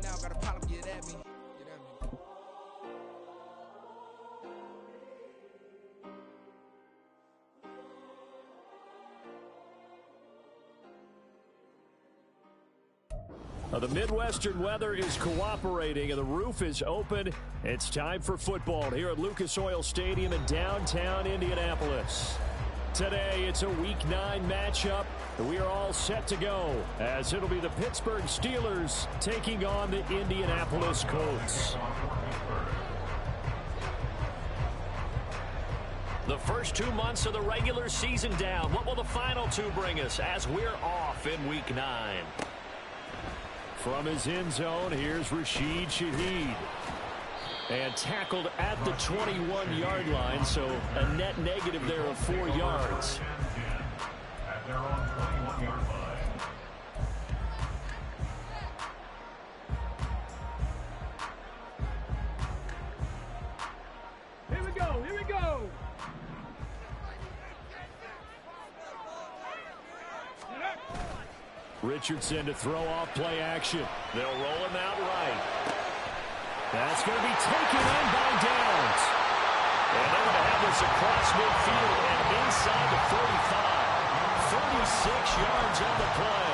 Now got a problem, get at me. The Midwestern weather is cooperating and the roof is open. It's time for football here at Lucas Oil Stadium in downtown Indianapolis. Today, it's a Week 9 matchup. We are all set to go as it'll be the Pittsburgh Steelers taking on the Indianapolis Colts. The first 2 months of the regular season down. What will the final 2 bring us as we're off in Week 9? From his end zone, here's Rashid Shaheed. And tackled at the 21-yard line, so a net negative there of 4 yards. At their own 21-yard line. Here we go, here we go. Richardson to throw off play action. They'll roll him out right. That's going to be taken in by Downs. And they're going to have this across midfield and inside the 45. 36 yards on the play.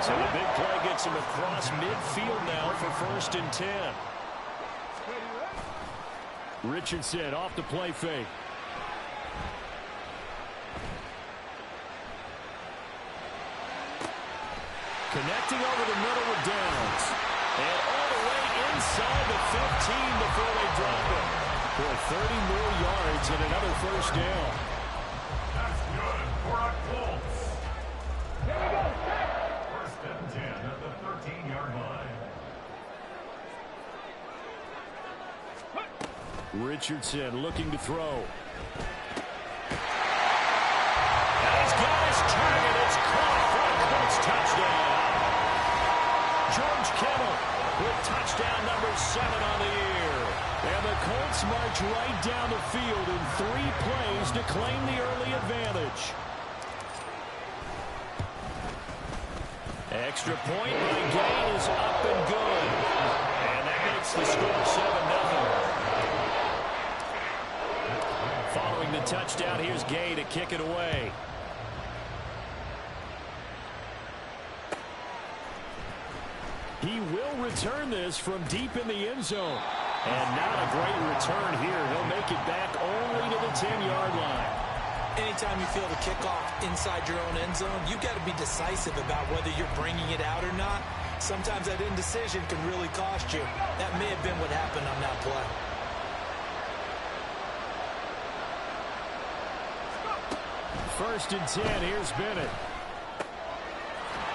So the big play gets him across midfield now for 1st and 10. Richardson off the play fake. Connecting over the middle with Downs. And all the way inside the 15 before they drop him. For 30 more yards and another 1st down. That's good for our Colts. Here we go. 1st and 10 at the 13-yard line. Richardson looking to throw. And he's got his target. It's caught for a Colts touchdown. George Kittle with touchdown number 7 on the year. And the Colts march right down the field in 3 plays to claim the early advantage. Extra point by Gay is up and good. And that makes the score 7-0. Following the touchdown, here's Gay to kick it away. He will return this from deep in the end zone. And not a great return here. He'll make it back only to the 10-yard line. Anytime you feel the kickoff inside your own end zone, you've got to be decisive about whether you're bringing it out or not. Sometimes that indecision can really cost you. That may have been what happened on that play. First and 10, here's Bennett.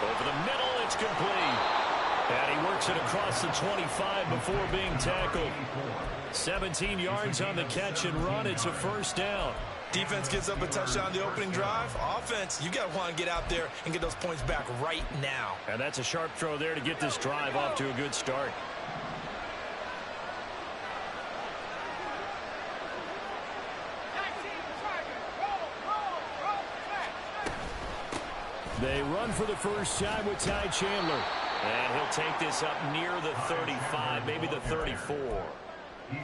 Over the middle, it's complete. And he works it across the 25 before being tackled. 17 yards on the catch and run. It's a 1st down. Defense gets up a touchdown the opening drive. Offense, you got to want to get out there and get those points back right now. And that's a sharp throw there to get this drive off to a good start. They run for the first time with Ty Chandler. And he'll take this up near the 35, maybe the 34.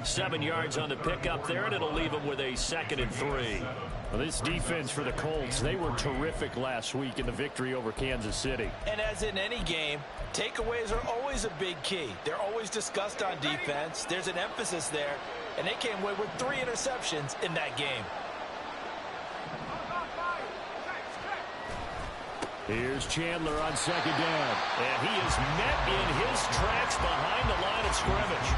7 yards on the pickup there, and it'll leave him with a 2nd and 3. Well, this defense for the Colts, they were terrific last week in the victory over Kansas City. And as in any game, takeaways are always a big key. They're always discussed on defense. There's an emphasis there, and they came away with 3 interceptions in that game. Here's Chandler on 2nd down. And he is met in his tracks behind the line of scrimmage.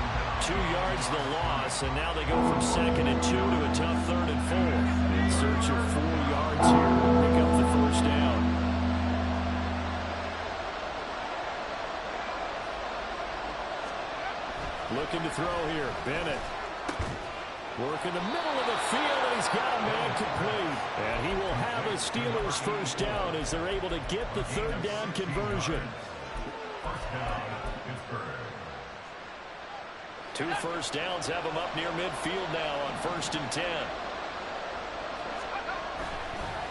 2 yards the loss, and now they go from 2nd and 2 to a tough 3rd and 4. In search of 4 yards here to pick up the 1st down. Looking to throw here, Bennett. Work in the middle of the field, and he's got a man complete. And he will have a Steelers 1st down as they're able to get the 3rd down conversion. 1st down, Pittsburgh. 2 1st downs have him up near midfield now on 1st and 10.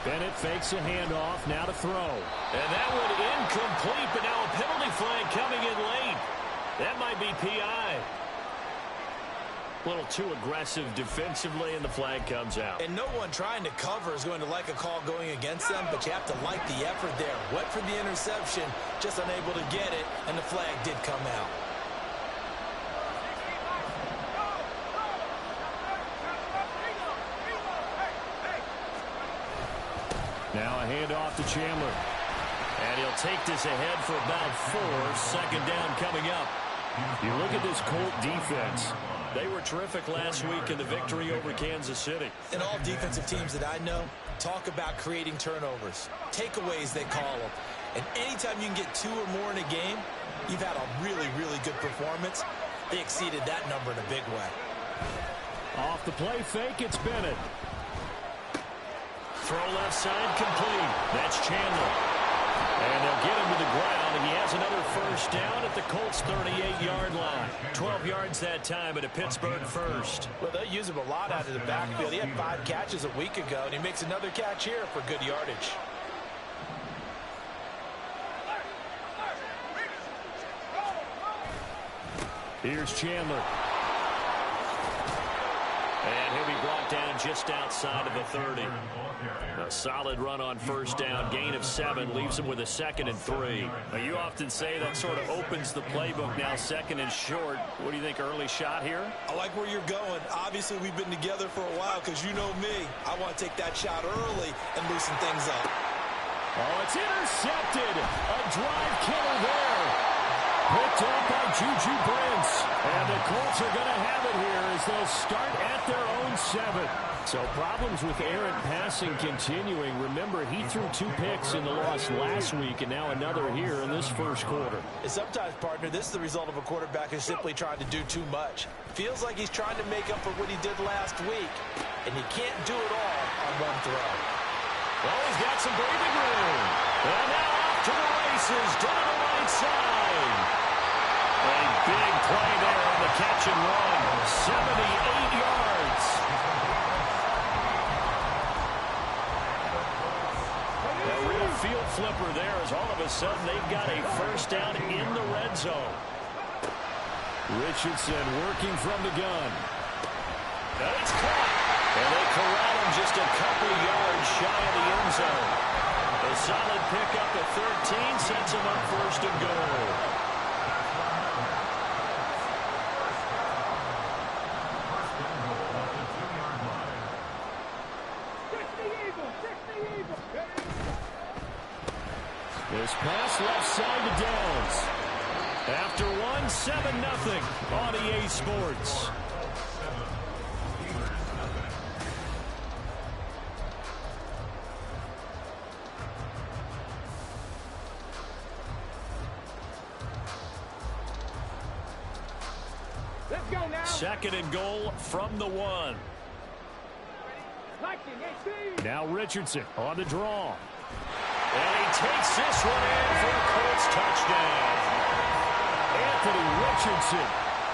Bennett fakes a handoff, now to throw. And that one incomplete, but now a penalty flag coming in late. That might be PI. A little too aggressive defensively, and the flag comes out. And no one trying to cover is going to like a call going against them, but you have to like the effort there. Went for the interception, just unable to get it, and the flag did come out. Now a handoff to Chandler. And he'll take this ahead for about 4. Second down coming up. You look at this Colt defense. They were terrific last week in the victory over Kansas City. And all defensive teams that I know talk about creating turnovers. Takeaways, they call them. And anytime you can get 2 or more in a game, you've had a really, really good performance. They exceeded that number in a big way. Off the play fake, it's Bennett. Throw left side complete. That's Chandler. And they'll get him to the ground, and he has another first down at the Colts' 38-yard line. 12 yards that time at a Pittsburgh first. Well, they'll use him a lot out of the backfield. He had 5 catches a week ago, and he makes another catch here for good yardage. Here's Chandler. And he'll be brought down just outside of the 30. A solid run on first down. Gain of 7 leaves him with a 2nd and 3. Now, you often say that sort of opens the playbook. Now 2nd and short. What do you think, early shot here? I like where you're going. Obviously, we've been together for a while because you know me. I want to take that shot early and loosen things up. Oh, it's intercepted. A drive killer there. Picked up by Juju Brents. And the Colts are going to have it here as they'll start at their own 7. So problems with errant passing continuing. Remember, he threw 2 picks in the loss last week, and now another here in this first quarter. And sometimes, partner, this is the result of a quarterback who's simply trying to do too much. Feels like he's trying to make up for what he did last week, and he can't do it all on one throw. Well, he's got some breathing room. And now off to the races, down the right side. A big play there on the catch and run. 78 yards. A real field flipper there as all of a sudden they've got a first down in the red zone. Richardson working from the gun. And it's caught. And they corral him just a couple yards shy of the end zone. A solid pickup at 13 sets him up first and goal. This pass left side to Downs. After 1, 7-0 on EA Sports. Let's go now. 2nd and goal from the 1. Now Richardson on the draw. And he takes this one in for a Colts touchdown. Anthony Richardson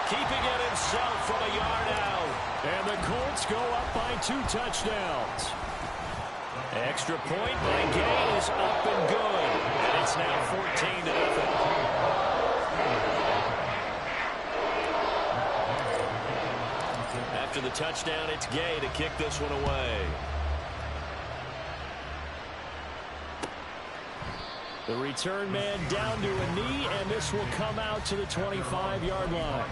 Keeping it himself from a yard out. And the Colts go up by 2 touchdowns. Extra point by Gay is up and good. And it's now 14-0. After the touchdown, it's Gay to kick this one away. The return man down to a knee, and this will come out to the 25-yard line.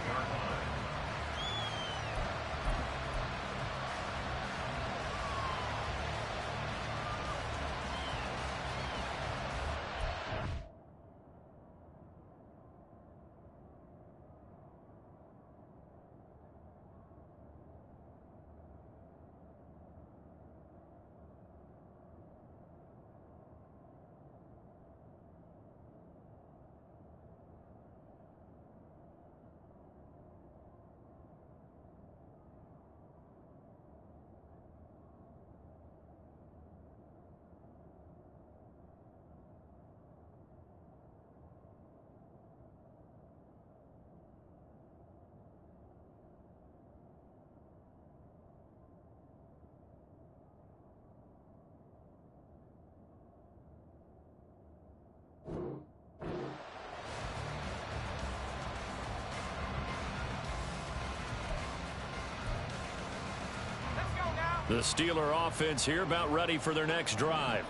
The Steeler offense here about ready for their next drive.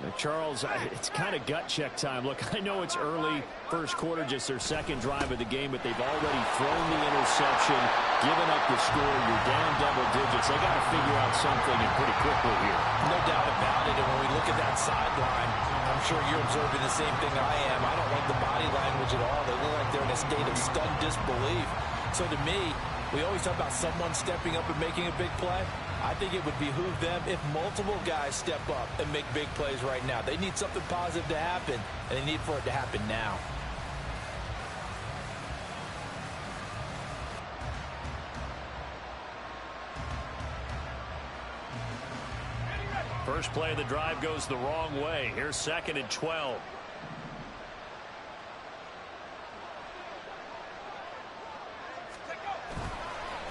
Now, Charles, it's kind of gut check time. Look, I know it's early, first quarter, just their second drive of the game, but they've already thrown the interception, given up the score. You're down double digits. They got to figure out something and pretty quickly here. No doubt about it. And when we look at that sideline, I'm sure you're observing the same thing I am. I don't like the body language at all. They look like they're in a state of stunned disbelief. So to me, we always talk about someone stepping up and making a big play. I think it would behoove them if multiple guys step up and make big plays right now. They need something positive to happen, and they need for it to happen now. First play of the drive goes the wrong way. Here's 2nd and 12.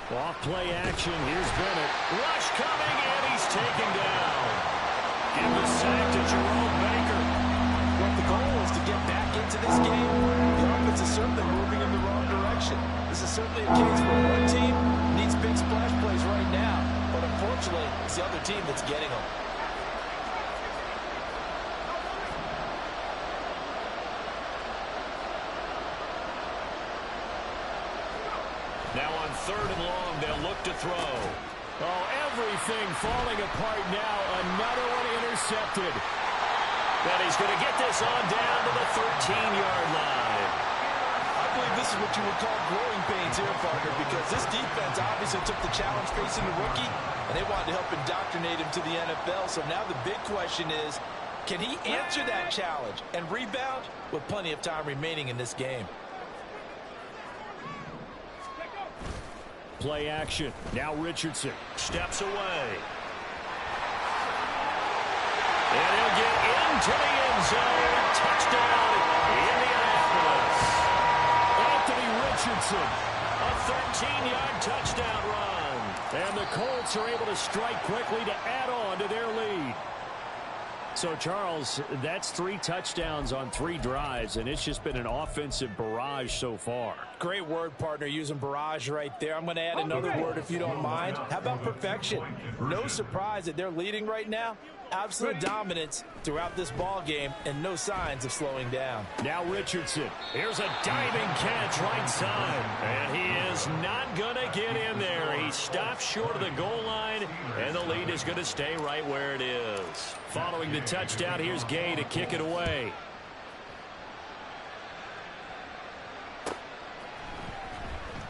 Off play action. Here's Bennett. Rush coming, and he's taken down. Give the sack to Jerome Baker. Well, the goal is to get back into this game. The offense is certainly moving in the wrong direction. This is certainly a case where one team needs big splash plays right now, but unfortunately, it's the other team that's getting them. Now on 3rd and long, they'll look to throw. Oh, everything falling apart now. Another one intercepted. And he's going to get this on down to the 13-yard line. I believe this is what you would call growing pains here, partner, because this defense obviously took the challenge facing the rookie, and they wanted to help indoctrinate him to the NFL. So now the big question is, can he answer that challenge and rebound with plenty of time remaining in this game? Play action. Now Richardson steps away. And he'll get into the end zone. Touchdown, Indianapolis. Anthony Richardson, a 13-yard touchdown run. And the Colts are able to strike quickly to add on to their lead. So, Charles, that's 3 touchdowns on 3 drives, and it's just been an offensive barrage so far. Great word, partner, using barrage right there. I'm going to add another word if you don't mind. How about perfection? No surprise that they're leading right now. Absolute dominance throughout this ball game and no signs of slowing down. Now Richardson. Here's a diving catch right side. And he is not going to get in there. He stops short of the goal line, and the lead is going to stay right where it is. Following the touchdown, here's Gay to kick it away.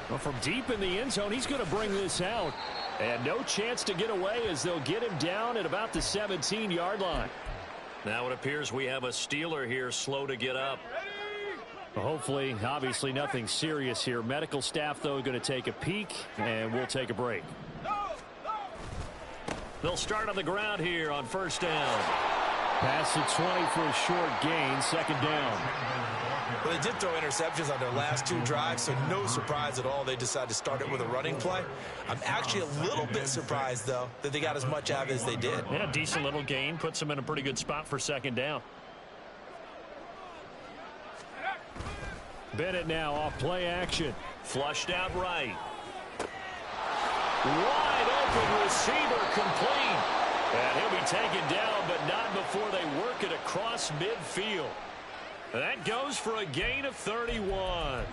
Well, from deep in the end zone, he's going to bring this out. And no chance to get away as they'll get him down at about the 17-yard line. Now it appears we have a Steeler here slow to get up. Well, hopefully, obviously nothing serious here. Medical staff, though, going to take a peek, and we'll take a break. They'll start on the ground here on 1st down. Pass to 20 for a short gain, 2nd down. Well, they did throw interceptions on their last 2 drives, so no surprise at all they decided to start it with a running play. I'm actually a little bit surprised, though, that they got as much out of it as they did. Yeah, decent little gain. Puts them in a pretty good spot for 2nd down. Bennett now off play action. Flushed out right. Wide open receiver complete. And he'll be taken down, but not before they work it across midfield. That goes for a gain of 31.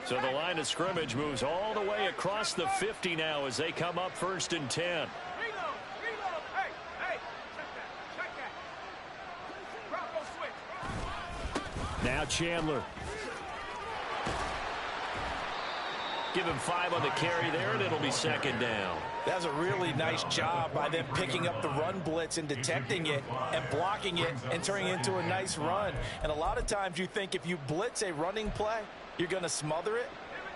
So the line of scrimmage moves all the way across the 50 now as they come up 1st and 10. Now Chandler. Give him 5 on the carry there, and it'll be 2nd down. That's a really nice job by them picking up the run blitz and detecting it and blocking it and turning it into a nice run. And a lot of times you think if you blitz a running play, you're going to smother it.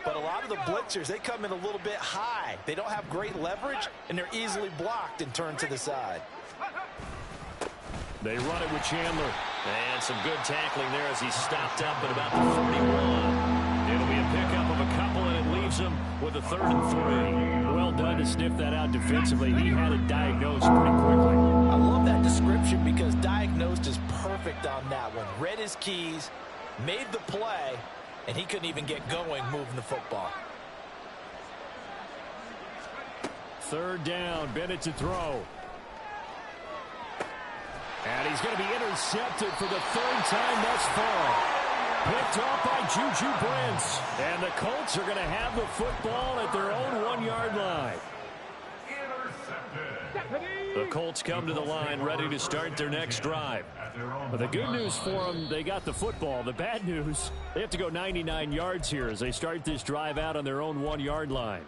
But a lot of the blitzers, they come in a little bit high. They don't have great leverage, and they're easily blocked and turned to the side. They run it with Chandler. And some good tackling there as he stopped up at about the 41. It'll be a pickup of a couple, and it leaves him with a 3rd and 3. Well done to sniff that out defensively. He had it diagnosed pretty quickly. I love that description because diagnosed is perfect on that one. Read his keys, made the play, and he couldn't even get going moving the football. Third down, Bennett to throw. And he's going to be intercepted for the third time thus far. Picked off by Juju Brents. And the Colts are going to have the football at their own 1-yard line. The Colts come to the line ready to start their next drive. But the good news for them, they got the football. The bad news, they have to go 99 yards here as they start this drive out on their own 1-yard line.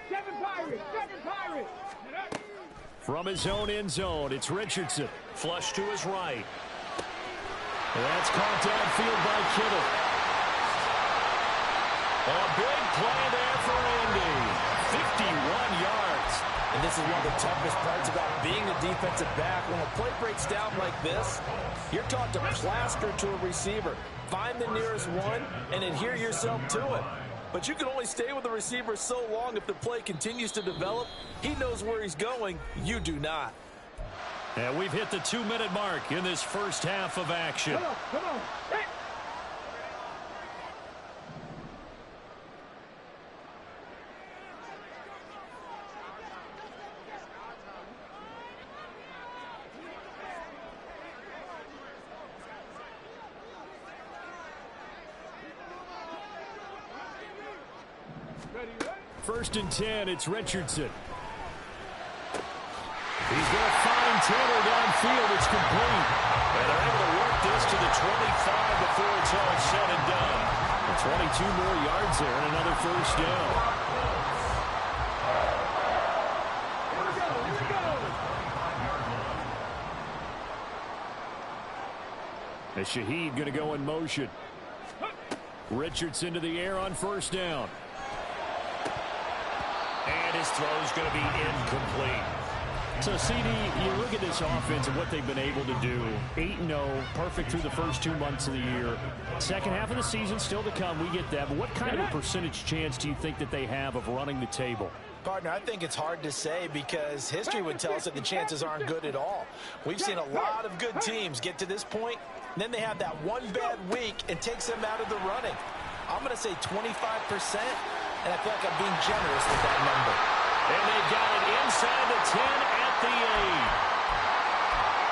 Seven Pirates. From his own end zone, it's Richardson. Flush to his right. That's caught downfield by Kittle. A big play there for Andy. 51 yards. And this is one of the toughest parts about being a defensive back. When a play breaks down like this, you're taught to plaster to a receiver. Find the nearest one and adhere yourself to it. But you can only stay with the receiver so long if the play continues to develop. He knows where he's going. You do not. And we've hit the 2-minute mark in this first half of action. Come on. Hey. First and 10, it's Richardson. He's going to find Taylor downfield. It's complete. And they're able to work this to the 25 before it's all said and done. And 22 more yards there and another first down. Here we go. And Shaheed going to go in motion. Richardson to the air on first down. And his throw's going to be incomplete. So, CD, you look at this offense and what they've been able to do. 8-0, perfect through the first 2 months of the year. Second half of the season still to come. We get that. But what kind of a percentage chance do you think that they have of running the table? Partner, I think it's hard to say because history would tell us that the chances aren't good at all. We've seen a lot of good teams get to this point, and then they have that one bad week and takes them out of the running. I'm going to say 25%. And I feel like I'm being generous with that number. And they've got it inside the 10 at the 8.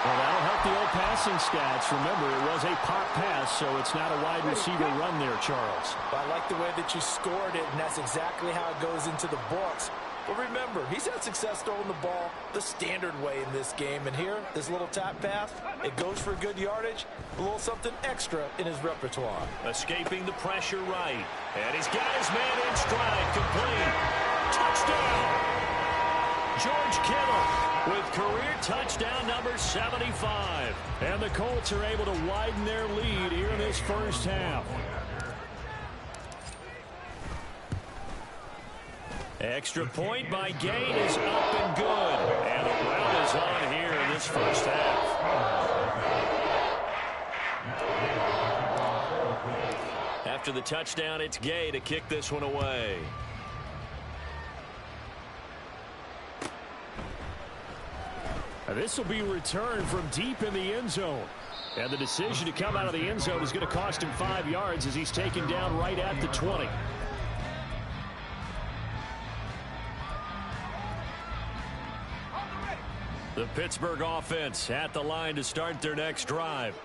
Well, that'll help the old passing stats. Remember, it was a pop pass, so it's not a wide receiver run there, Charles. I like the way that you scored it, and that's exactly how it goes into the books. But remember, he's had success throwing the ball the standard way in this game. And here, this little tap pass, it goes for good yardage, a little something extra in his repertoire. Escaping the pressure right. And he's got his man in stride, complete. Touchdown! George Kittle with career touchdown number 75. And the Colts are able to widen their lead here in this first half. Extra point by Gain is up and good. And the round is on here in this first half. After the touchdown, it's Gay to kick this one away. Now this will be returned from deep in the end zone. And the decision to come out of the end zone is going to cost him 5 yards as he's taken down right at the 20. The Pittsburgh offense at the line to start their next drive.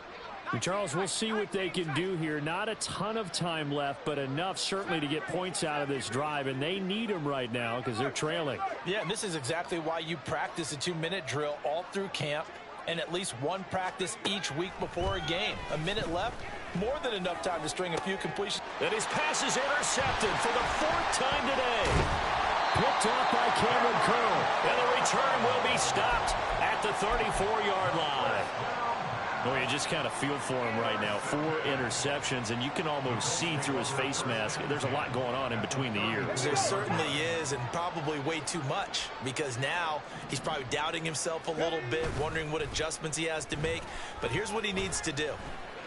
And Charles, we'll see what they can do here. Not a ton of time left, but enough certainly to get points out of this drive, and they need them right now because they're trailing. Yeah, and this is exactly why you practice a 2-minute drill all through camp and at least one practice each week before a game. A minute left, more than enough time to string a few completions. And his pass is intercepted for the 4th time today. Picked off by Cameron Curl. And the return will be stopped at the 34-yard line. Well, you just kind of feel for him right now. 4 interceptions, and you can almost see through his face mask. There's a lot going on in between the ears. There certainly is, and probably way too much, because now he's probably doubting himself a little bit, wondering what adjustments he has to make. But here's what he needs to do.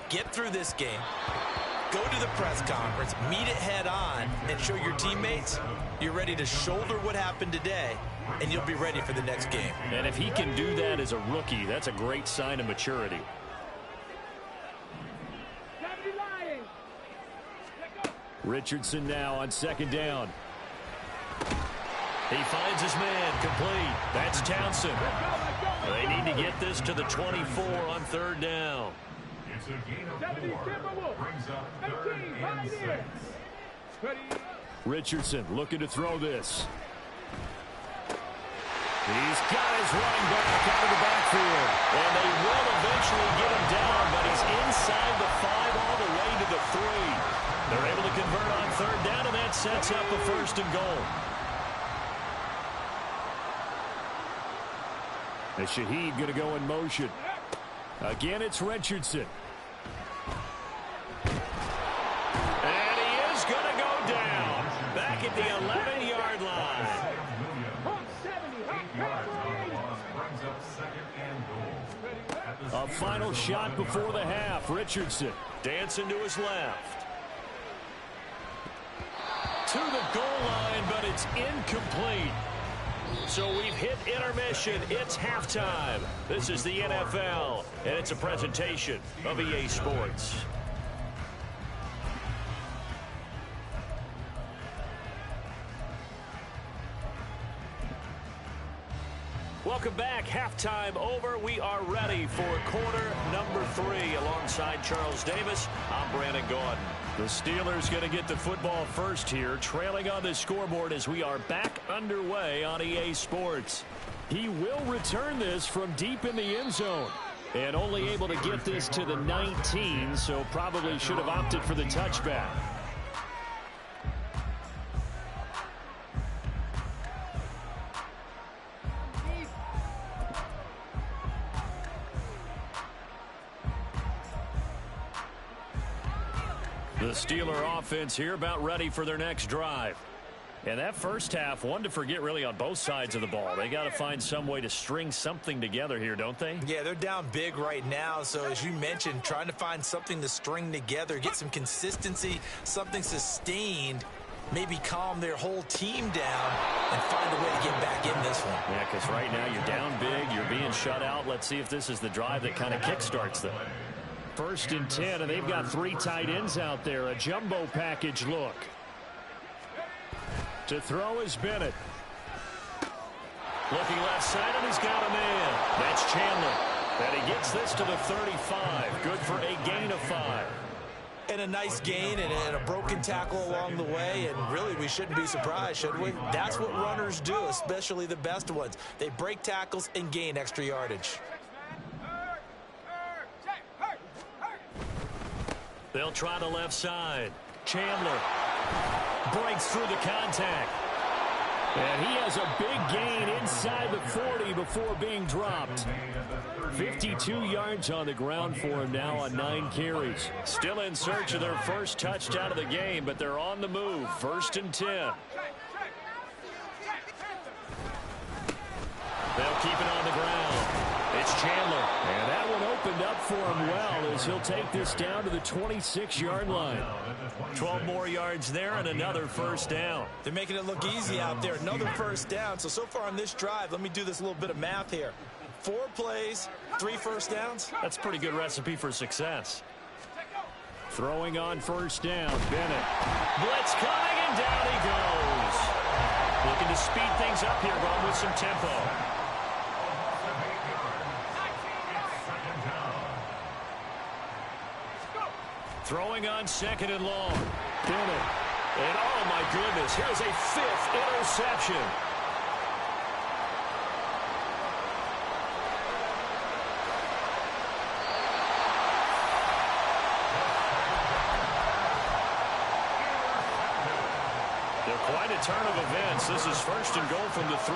Get through this game, go to the press conference, meet it head on, and show your teammates you're ready to shoulder what happened today, and you'll be ready for the next game. And if he can do that as a rookie, that's a great sign of maturity. Richardson now on second down. He finds his man, complete. That's Townsend. They need to get this to the 24 on third down. It's a gain of 4. Brings up 3rd and 6. Richardson looking to throw this. He's got his running back out of the backfield. And they will eventually get him down, but he's inside the 5 all the way to the 3. They're able to convert on third down, and that sets up a 1st and goal. And Shaheed going to go in motion. Again, it's Richardson. And he is going to go down. Back at the 11-yard line. A final shot before the half. Richardson dancing to his left. To the goal line, but it's incomplete. So we've hit intermission. It's halftime. This is the NFL, and it's a presentation of EA Sports. Welcome back. Halftime over. We are ready for quarter number 3. Alongside Charles Davis, I'm Brandon Gaudin. The Steelers going to get the football first here, trailing on the scoreboard as we are back underway on EA Sports. He will return this from deep in the end zone. And only able to get this to the 19, so probably should have opted for the touchback. The Steeler offense here about ready for their next drive. And that first half, one to forget really on both sides of the ball. They got to find some way to string something together here, don't they? Yeah, they're down big right now. So as you mentioned, trying to find something to string together, get some consistency, something sustained, maybe calm their whole team down and find a way to get back in this one. Yeah, because right now you're down big, you're being shut out. Let's see if this is the drive that kind of kickstarts them. 1st and 10, and they've got 3 tight ends out there. A jumbo package look. To throw is Bennett. Looking left side, and he's got a man. That's Chandler. And he gets this to the 35. Good for a gain of 5. And a nice gain and a broken tackle along the way. And really, we shouldn't be surprised, should we? That's what runners do, especially the best ones. They break tackles and gain extra yardage. They'll try the left side. Chandler breaks through the contact. And he has a big gain inside the 40 before being dropped. 52 yards on the ground for him now on 9 carries. Still in search of their first touchdown of the game, but they're on the move. 1st and 10. They'll keep it on the ground. It's Chandler. And that one opened up for him well as he'll take this down to the 26-yard line. 12 more yards there and another 1st down. They're making it look easy out there. Another 1st down. So far on this drive, let me do this little bit of math here. 4 plays, 3 1st downs. That's a pretty good recipe for success. Throwing on 1st down, Bennett. Blitz coming, and down he goes. Looking to speed things up here, going with some tempo. Throwing on 2nd and long. Bennett. And oh my goodness, here's a 5th interception. They're quite a turn of events. This is 1st and goal from the 3.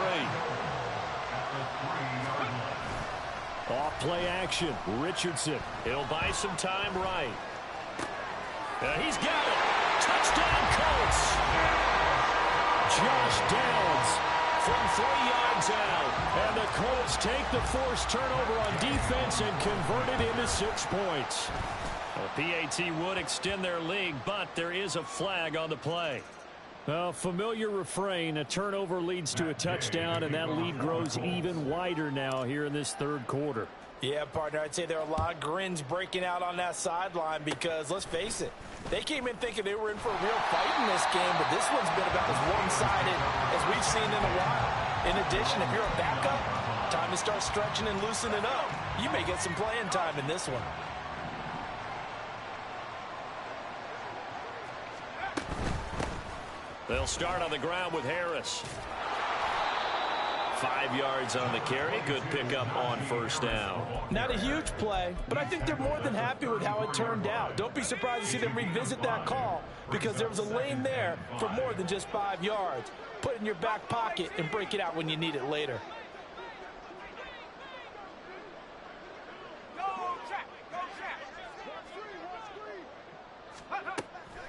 Off play action. Richardson. He'll buy some time right. He's got it. Touchdown, Colts. Josh Downs from 3 yards out. And the Colts take the forced turnover on defense and convert it into 6 points. Well, PAT would extend their lead, but there is a flag on the play. A familiar refrain. A turnover leads to a touchdown, and that lead grows even wider now here in this 3rd quarter. Yeah, partner, I'd say there are a lot of grins breaking out on that sideline because, let's face it, they came in thinking they were in for a real fight in this game, but this one's been about as one-sided as we've seen in a while. In addition, if you're a backup, time to start stretching and loosening up. You may get some playing time in this one. They'll start on the ground with Harris. 5 yards on the carry. Good pickup on first down. Not a huge play, but I think they're more than happy with how it turned out. Don't be surprised to see them revisit that call because there was a lane there for more than just 5 yards. Put it in your back pocket and break it out when you need it later.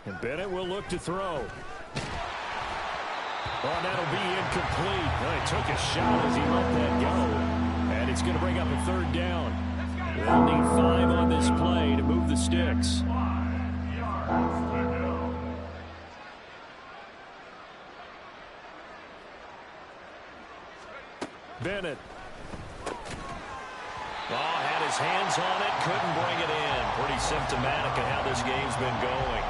And Bennett will look to throw. Oh, that'll be incomplete. Well, he took a shot as he let that go. And it's going to bring up a third down. They'll need 5 on this play to move the sticks. Bennett. Oh, had his hands on it, couldn't bring it in. Pretty symptomatic of how this game's been going.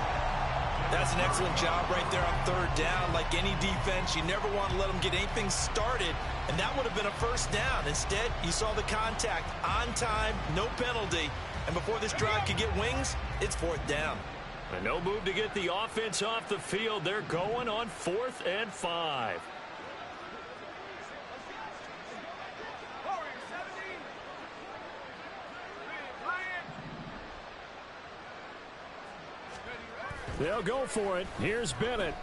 That's an excellent job right there on third down. Like any defense, you never want to let them get anything started, and that would have been a first down. Instead, you saw the contact on time, no penalty, and before this drive could get wings, it's fourth down. And no move to get the offense off the field. They're going on 4th and 5. They'll go for it. Here's Bennett. And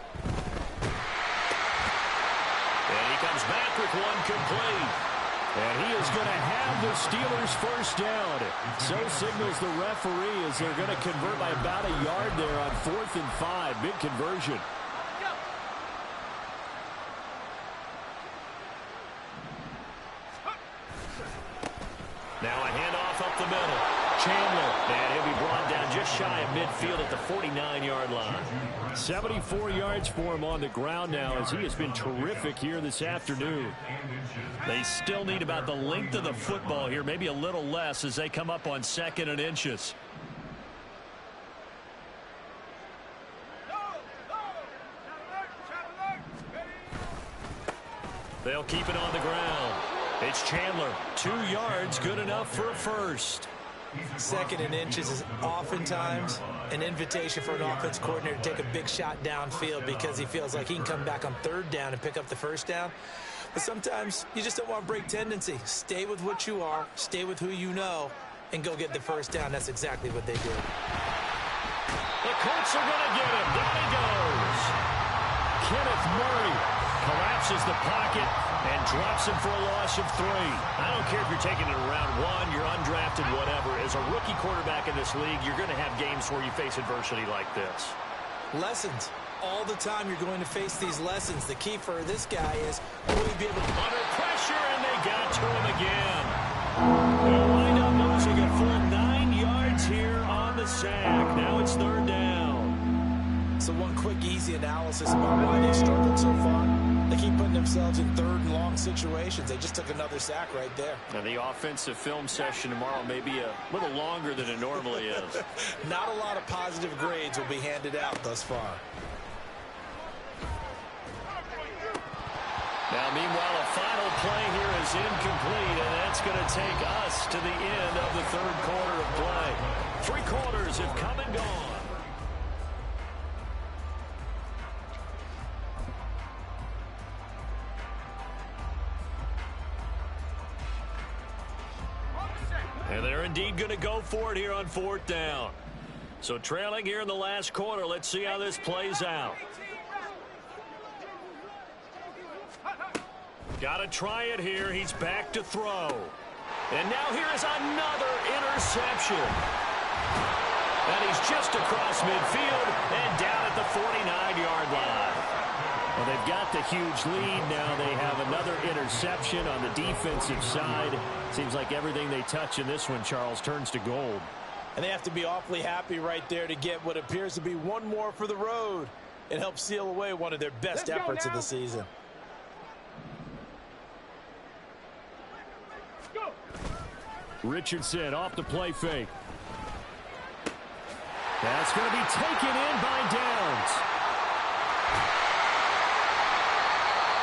he comes back with one complete. And he is going to have the Steelers first down. So signals the referee as they're going to convert by about a yard there on 4th and 5. Big conversion. Now a handoff up the middle. Chandler, and he'll be brought down just shy of midfield at the 49-yard line. 74 yards for him on the ground now as he has been terrific here this afternoon. They still need about the length of the football here, maybe a little less as they come up on 2nd and inches. They'll keep it on the ground. It's Chandler. 2 yards, good enough for a first. 2nd and inches is oftentimes an invitation for an offense coordinator to take a big shot downfield because he feels like he can come back on 3rd down and pick up the first down. But sometimes you just don't want to break tendency. Stay with what you are, stay with who you know, and go get the first down. That's exactly what they did. The Colts are going to get him. Down he goes. Kenneth Murray collapses the pocket and drops him for a loss of 3. I don't care if you're taking it in round 1, you're undrafted, whatever. As a rookie quarterback in this league, you're going to have games where you face adversity like this. Lessons. All the time you're going to face these lessons. The key for this guy is will he be able to... Under pressure, and they got to him again. They'll wind up losing a full 9 yards here on the sack. Now it's 3rd down. So one quick, easy analysis about why they struggled so far. They keep putting themselves in 3rd and long situations. They just took another sack right there. Now the offensive film session tomorrow may be a little longer than it normally is. Not a lot of positive grades will be handed out thus far. Now, meanwhile, a final play here is incomplete, and that's going to take us to the end of the 3rd quarter of play. 3 quarters have come and gone. And they're indeed going to go for it here on 4th down. So trailing here in the last quarter, let's see how this plays out. Got to try it here. He's back to throw. And now here is another interception. And he's just across midfield and down at the 49-yard line. Well, they've got the huge lead now. They have another interception on the defensive side. Seems like everything they touch in this one, Charles, turns to gold. And they have to be awfully happy right there to get what appears to be one more for the road. It helps seal away one of their best efforts of the season. Richardson off the play fake. That's going to be taken in by Downs.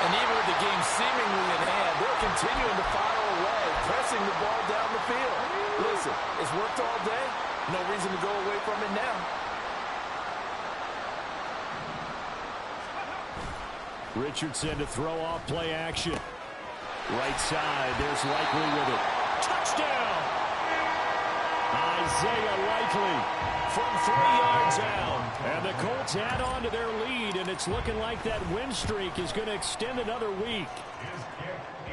And even with the game seemingly in hand, they're continuing to fire away, pressing the ball down the field. Listen, it's worked all day. No reason to go away from it now. Richardson to throw off play action. Right side, there's Likely with it. Touchdown! Isaiah Likely from 3 yards out. And the Colts add on to their lead, and it's looking like that win streak is going to extend another week.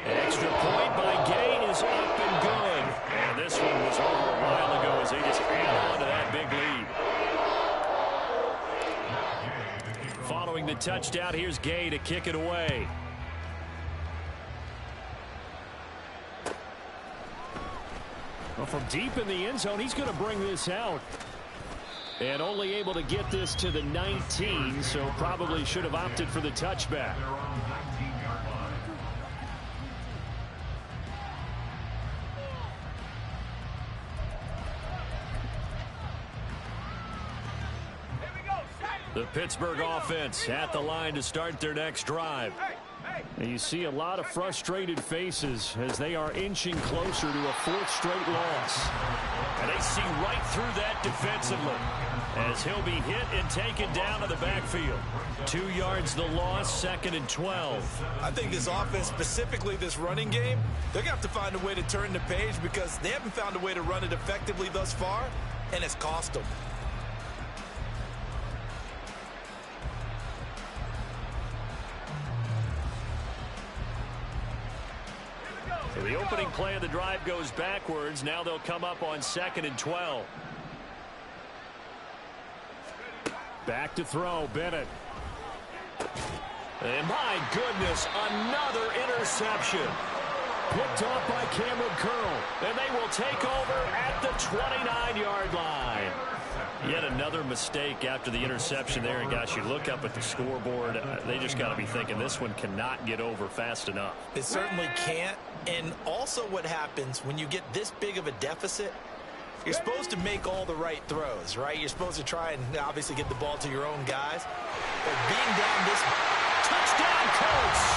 Extra point by Gain is up and good. And this one was over a while ago as they just add on to that big lead. Following the touchdown, here's Gay to kick it away. Well, from deep in the end zone, he's going to bring this out. And only able to get this to the 19, so probably should have opted for the touchback. The Pittsburgh offense at the line to start their next drive. And you see a lot of frustrated faces as they are inching closer to a 4th straight loss. And they see right through that defensively as he'll be hit and taken down to the backfield. 2 yards the loss, 2nd and 12. I think this offense, specifically this running game, they're going to have to find a way to turn the page because they haven't found a way to run it effectively thus far, and it's cost them. So the opening play of the drive goes backwards. Now they'll come up on 2nd and 12. Back to throw, Bennett. And my goodness, another interception. Picked off by Cameron Curl. And they will take over at the 29-yard line. Yet another mistake after the interception there. And gosh, you look up at the scoreboard, they just got to be thinking this one cannot get over fast enough. It certainly can't. And also what happens when you get this big of a deficit, you're supposed to make all the right throws, right? You're supposed to try and obviously get the ball to your own guys. But being down this touchdown, Colts!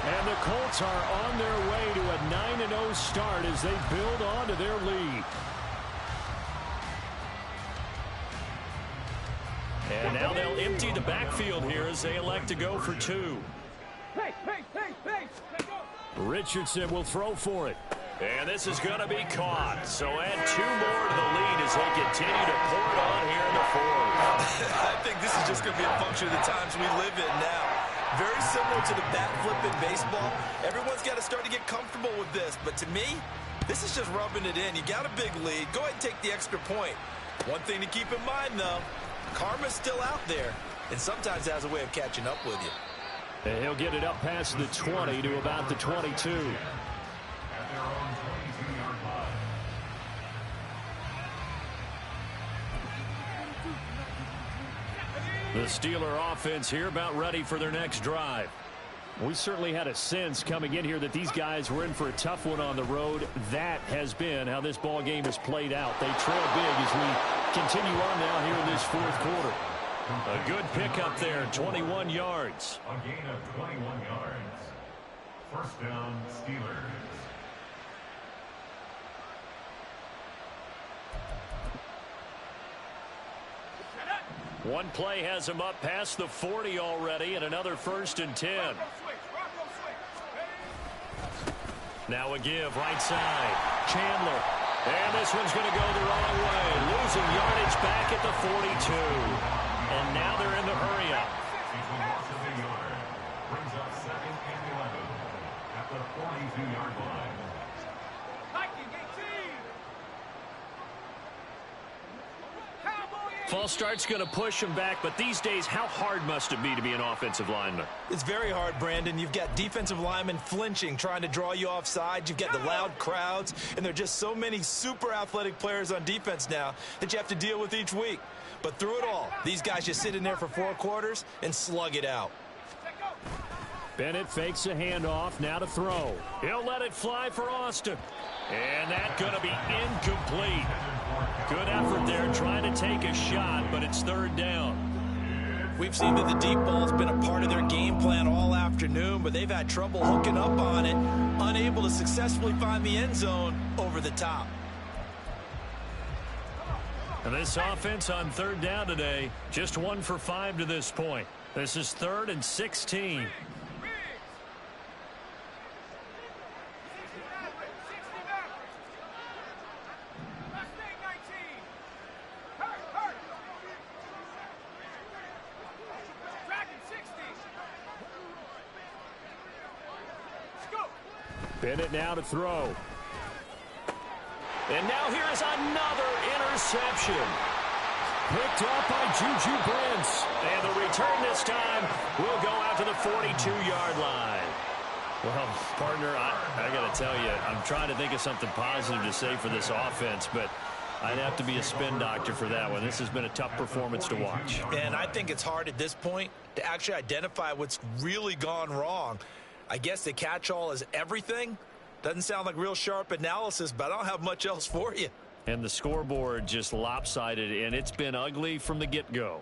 And the Colts are on their way to a 9-0 start as they build on to their lead. And now they'll empty the backfield here as they elect to go for 2. Richardson will throw for it. And this is going to be caught. So add 2 more to the lead as they continue to pour it on here in the 4th. I think this is just going to be a function of the times we live in now. Very similar to the bat flip in baseball. Everyone's got to start to get comfortable with this. But to me, this is just rubbing it in. You got a big lead. Go ahead and take the extra point. One thing to keep in mind, though, karma's still out there. And sometimes has a way of catching up with you. And he'll get it up past the 20 to about the 22. The Steeler offense here about ready for their next drive. We certainly had a sense coming in here that these guys were in for a tough one on the road. That has been how this ball game has played out. They trail big as we continue on now here in this 4th quarter. A good pickup there, 21 yards. A gain of 21 yards. 1st down, Steelers. One play has him up past the 40 already, and another 1st and 10. Now a give, right side. Chandler. And this one's going to go the wrong way. Losing yardage back at the 42. And now they're in the hurry-up. loss of a yard. Brings up 2nd and 11 at the 42-yard line. False start's going to push him back, but these days, how hard must it be to be an offensive lineman? It's very hard, Brandon. You've got defensive linemen flinching, trying to draw you offside. You've got the loud crowds, and there are just so many super athletic players on defense now that you have to deal with each week. But through it all, these guys just sit in there for 4 quarters and slug it out. Bennett fakes a handoff, now to throw. He'll let it fly for Austin. And that's going to be incomplete. Good effort there trying to take a shot, but it's 3rd down. We've seen that the deep ball's been a part of their game plan all afternoon, but they've had trouble hooking up on it, unable to successfully find the end zone over the top. And this offense on 3rd down today, just 1 for 5 to this point. This is 3rd and 16. Bennett now to throw. And now here is another interception. Picked up by Juju Brents. And the return this time will go out to the 42-yard line. Well, partner, I got to tell you, I'm trying to think of something positive to say for this offense, but I'd have to be a spin doctor for that one. This has been a tough performance to watch. And I think it's hard at this point to actually identify what's really gone wrong. I guess the catch-all is everything. Doesn't sound like real sharp analysis, but I don't have much else for you. And the scoreboard just lopsided, and it's been ugly from the get-go.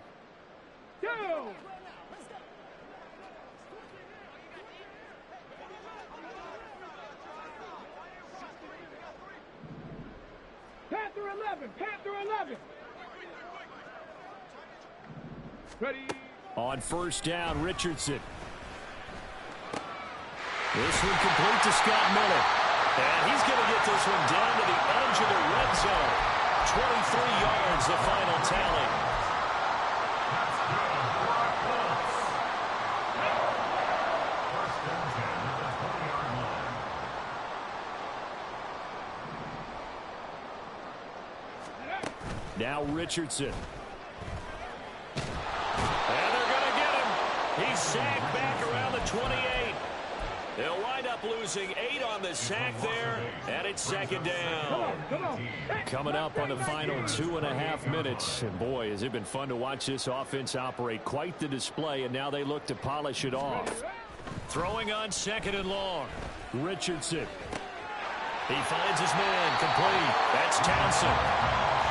Panther 11, Panther 11. Ready. On 1st down, Richardson. This one complete to Scott Miller. And he's going to get this one down to the edge of the red zone. 23 yards, the final tally. Now Richardson. And they're going to get him. He's sacked back around the 28. They'll wind up losing 8 on the sack there, and it's 2nd down. Coming up on the final 2.5 minutes. And boy, has it been fun to watch this offense operate. Quite the display, and now they look to polish it off. Throwing on 2nd and long. Richardson. He finds his man, complete. That's Townsend.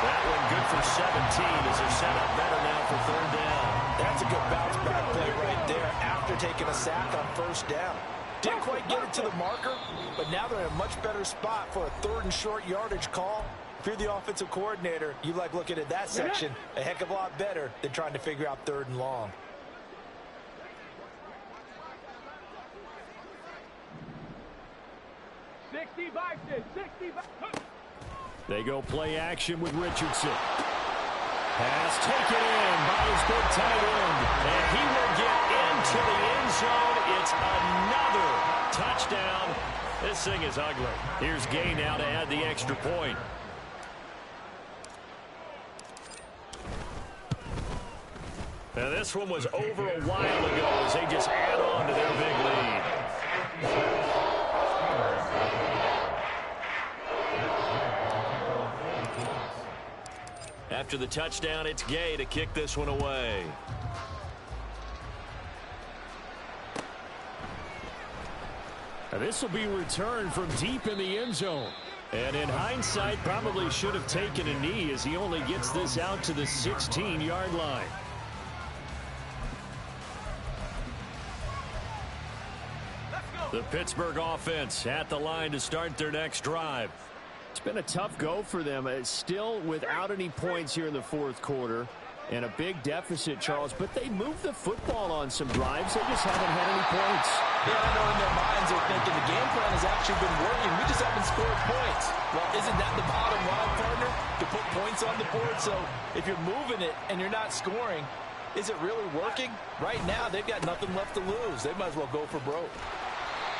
That one good for 17 as they're set up better now for 3rd down. That's a good bounce back play right there after taking a sack on 1st down. Didn't quite get it to the marker, but now they're in a much better spot for a 3rd and short yardage call. If you're the offensive coordinator, you like looking at that section a heck of a lot better than trying to figure out 3rd and long. They go play action with Richardson. Pass taken in by his big tight end. And he will get into the end zone. It's another touchdown. This thing is ugly. Here's Gay now to add the extra point. Now this one was over a while ago as they just add on to their big lead. After the touchdown, it's Gay to kick this one away. Now this will be returned from deep in the end zone. And in hindsight, probably should have taken a knee as he only gets this out to the 16-yard line. The Pittsburgh offense at the line to start their next drive. It's been a tough go for them. It's still without any points here in the 4th quarter. And a big deficit, Charles. But they moved the football on some drives. They just haven't had any points. Yeah, I know in their minds they're thinking the game plan has actually been working. We just haven't scored points. Well, isn't that the bottom line, partner? To put points on the board. So if you're moving it and you're not scoring, Is it really working? Right now, they've got nothing left to lose. They might as well go for broke.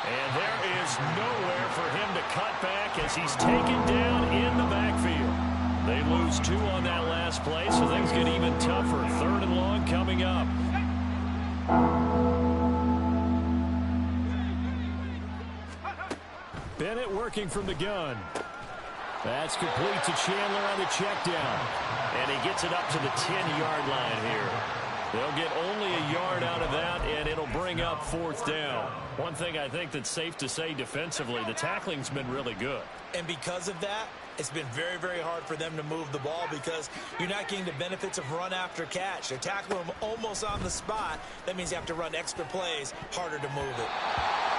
And there is nowhere for him to cut back as he's taken down in the backfield. They lose 2 on that last play, so things get even tougher. 3rd and long coming up. Bennett working from the gun. That's complete to Chandler on the check down. And he gets it up to the 10-yard line here. They'll get only a yard out of that, and it'll bring up 4th down. One thing I think that's safe to say defensively, the tackling's been really good. And because of that, it's been very, very hard for them to move the ball because you're not getting the benefits of run after catch. They're tackling them almost on the spot. That means you have to run extra plays, harder to move it.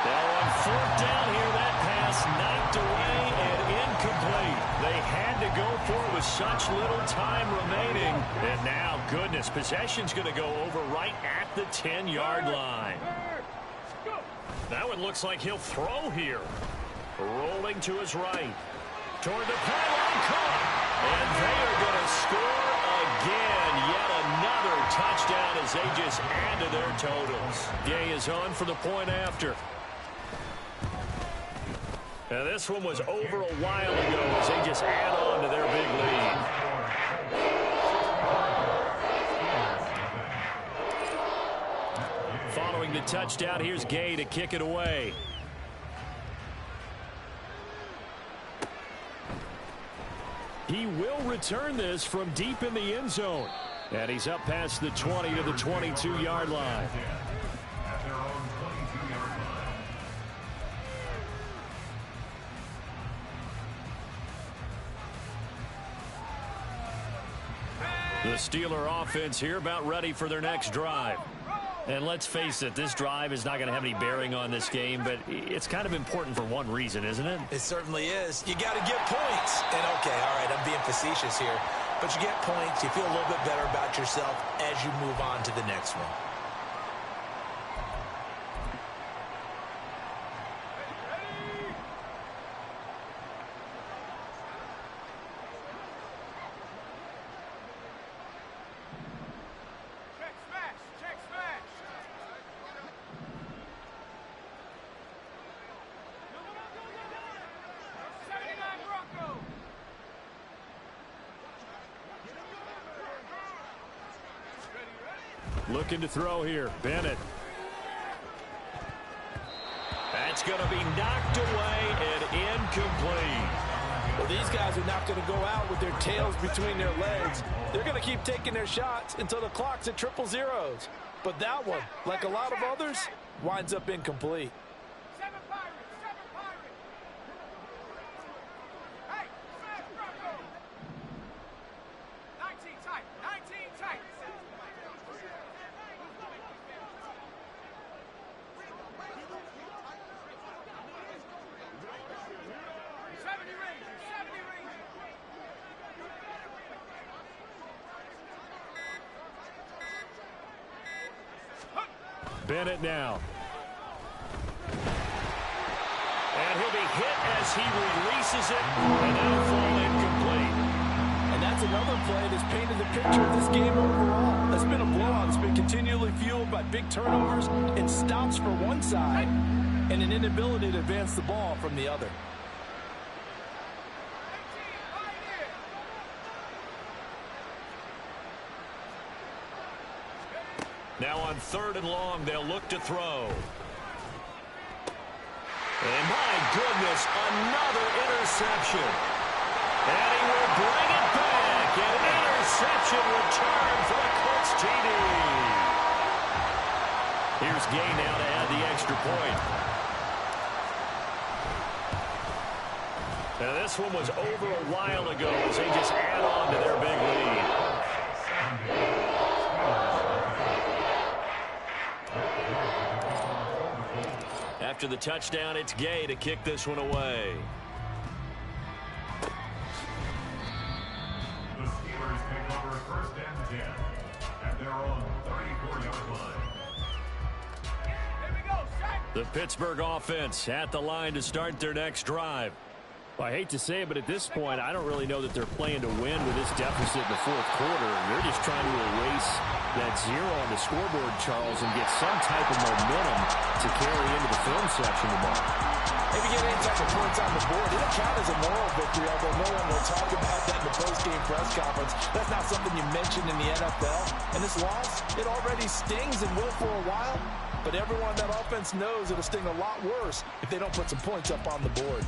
Now on 4th down here, that pass knocked away and incomplete. They had to go for it with such little time remaining. And now, goodness, possession's going to go over right at the 10-yard line. Now it looks like he'll throw here. Rolling to his right. Toward the pylon, caught. And they are going to score again. Yet another touchdown as they just add to their totals. Gay is on for the point after. Now this one was over a while ago as they just add on to their big lead. Following the touchdown, here's Gay to kick it away. He will return this from deep in the end zone. And he's up past the 20 to the 22-yard line. The Steeler offense here about ready for their next drive. And let's face it, this drive is not going to have any bearing on this game, but it's kind of important for one reason, isn't it? It certainly is. You got to get points. And, okay, all right, I'm being facetious here. But you get points, you feel a little bit better about yourself as you move on to the next one. Looking to throw here. Bennett. That's going to be knocked away and incomplete. Well, these guys are not going to go out with their tails between their legs. They're going to keep taking their shots until the clock's at 000. But that one, like a lot of others, winds up incomplete. Bennett now. And he'll be hit as he releases it, and that'll fall incomplete. And that's another play that's painted the picture of this game overall. It's been a blowout. It's been continually fueled by big turnovers and stops for one side and an inability to advance the ball from the other. Now on 3rd and long, they'll look to throw. And my goodness, another interception. And he will bring it back. An interception return for the Colts TD. Here's Gay now to add the extra point. Now this one was over a while ago as they just add on to their big lead. After the touchdown, it's Gay to kick this one away. The Steelers take over 1st and 10 at their own 34-yard line. Here we go, sack. The Pittsburgh offense at the line to start their next drive. I hate to say it, but at this point, I don't really know that they're playing to win with this deficit in the fourth quarter. They're just trying to erase that zero on the scoreboard, Charles, and get some type of momentum to carry into the film section tomorrow. Maybe get any type of points on the board. It'll count as a moral victory, although no one will talk about that in the post-game press conference. That's not something you mention in the NFL. And this loss, it already stings and will for a while. But everyone on that offense knows it'll sting a lot worse if they don't put some points up on the board.